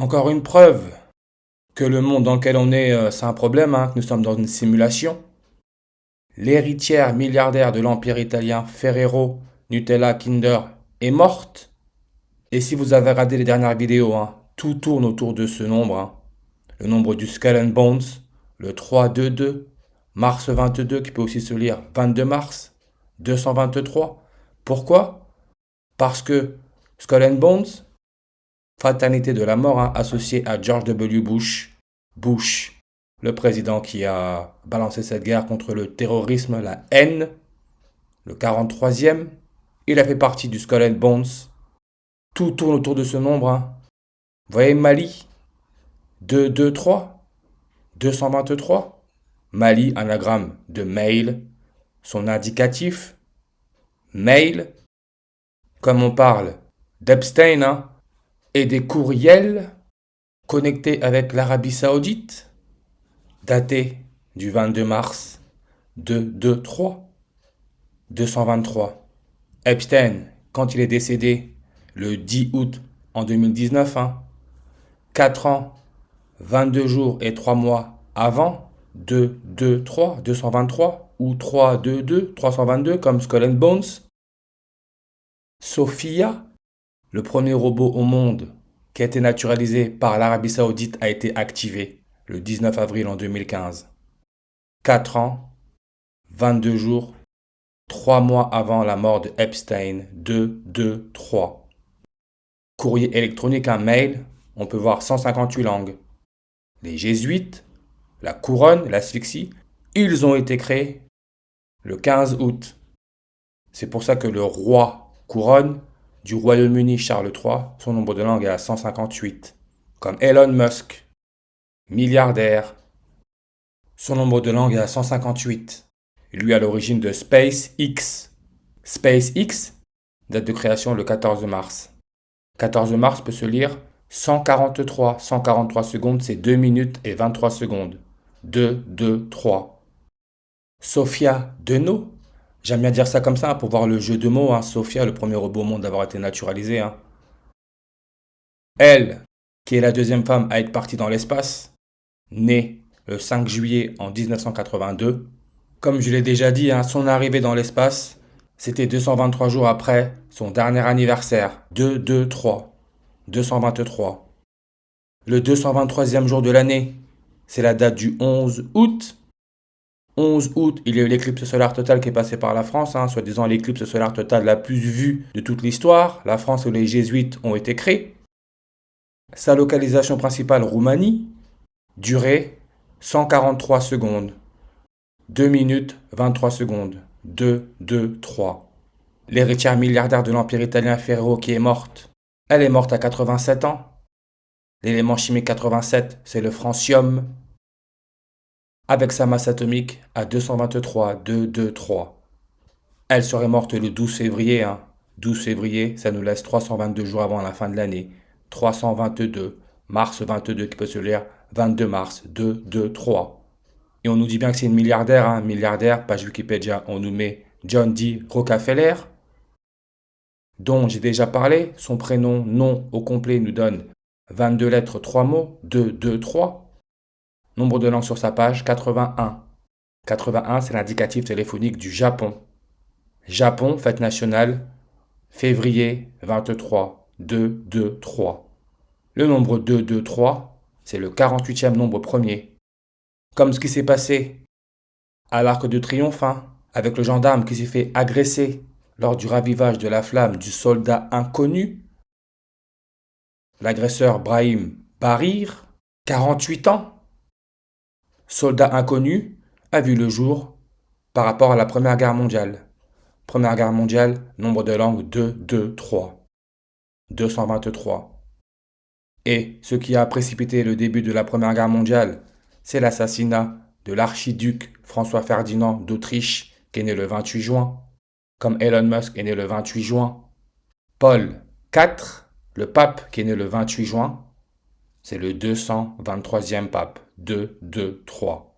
Encore une preuve que le monde dans lequel on est, c'est un problème, hein, que nous sommes dans une simulation. L'héritière milliardaire de l'empire italien Ferrero Nutella Kinder est morte. Et si vous avez regardé les dernières vidéos, hein, tout tourne autour de ce nombre, hein. Le nombre du Skull and Bones, le 322, mars 22, qui peut aussi se lire 22 mars, 223. Pourquoi? Parce que Skull and Bones, fraternité de la mort, hein, associée à George W. Bush. Bush, le président qui a balancé cette guerre contre le terrorisme, la haine, le 43e. Il a fait partie du Skull and Bones. Tout tourne autour de ce nombre, hein. Vous voyez Mali, 223, 223. Mali, anagramme de mail. Son indicatif, mail. Comme on parle d'Epstein, hein, et des courriels connectés avec l'Arabie Saoudite, daté du 22 mars 223, 223. Epstein, quand il est décédé le 10 août en 2019, hein, 4 ans, 22 jours et 3 mois avant, 223, 223, ou 322, 322 comme Skull and Bones. Sophia, le premier robot au monde qui a été naturalisé par l'Arabie Saoudite, a été activé le 19 avril en 2015. 4 ans, 22 jours, 3 mois avant la mort de Epstein, 223. Courrier électronique, un mail, on peut voir 158 langues. Les jésuites, la couronne, l'asphyxie, ils ont été créés le 15 août. C'est pour ça que le roi couronne du Royaume-Uni Charles III, son nombre de langues est à 158. Comme Elon Musk, milliardaire, son nombre de langues est à 158. Lui à l'origine de SpaceX. SpaceX, date de création le 14 mars. 14 mars peut se lire 143. 143 secondes, c'est 2 minutes et 23 secondes. 2, 2, 3. Sophia Deneau. J'aime bien dire ça comme ça pour voir le jeu de mots, hein. Sophia, le premier robot au monde d'avoir été naturalisé, hein. Elle, qui est la deuxième femme à être partie dans l'espace, née le 5 juillet en 1982. Comme je l'ai déjà dit, hein, son arrivée dans l'espace, c'était 223 jours après son dernier anniversaire. 223. 223. Le 223e jour de l'année, c'est la date du 11 août. 11 août, il y a eu l'éclipse solaire totale qui est passée par la France, hein, soi-disant l'éclipse solaire totale la plus vue de toute l'histoire. La France où les jésuites ont été créés. Sa localisation principale, Roumanie. Durée, 143 secondes. 2 minutes, 23 secondes. 2, 2, 3. L'héritière milliardaire de l'empire italien Ferrero qui est morte. Elle est morte à 87 ans. L'élément chimique 87, c'est le francium, avec sa masse atomique à 223, 2, 2, 3. Elle serait morte le 12 février, hein. 12 février, ça nous laisse 322 jours avant la fin de l'année. 322, mars 22 qui peut se lire 22 mars, 2, 2, 3. Et on nous dit bien que c'est une milliardaire, hein. Milliardaire, page Wikipédia, on nous met John D. Rockefeller, dont j'ai déjà parlé. Son prénom, nom au complet nous donne 22 lettres, 3 mots, 2, 2, 3. Nombre de langues sur sa page, 81. 81, c'est l'indicatif téléphonique du Japon. Japon, fête nationale, février 23, 2, 2, 3. Le nombre 2, 2, 3, c'est le 48e nombre premier. Comme ce qui s'est passé à l'Arc de Triomphe, hein, avec le gendarme qui s'est fait agresser lors du ravivage de la flamme du soldat inconnu. L'agresseur Brahim Barir, 48 ans, soldat inconnu, a vu le jour par rapport à la Première Guerre mondiale. Première Guerre mondiale, nombre de langues 2, 2, 3. 223. Et ce qui a précipité le début de la Première Guerre mondiale, c'est l'assassinat de l'archiduc François-Ferdinand d'Autriche, qui est né le 28 juin, comme Elon Musk est né le 28 juin. Paul IV, le pape qui est né le 28 juin, c'est le 223e pape. 2, 2, 3.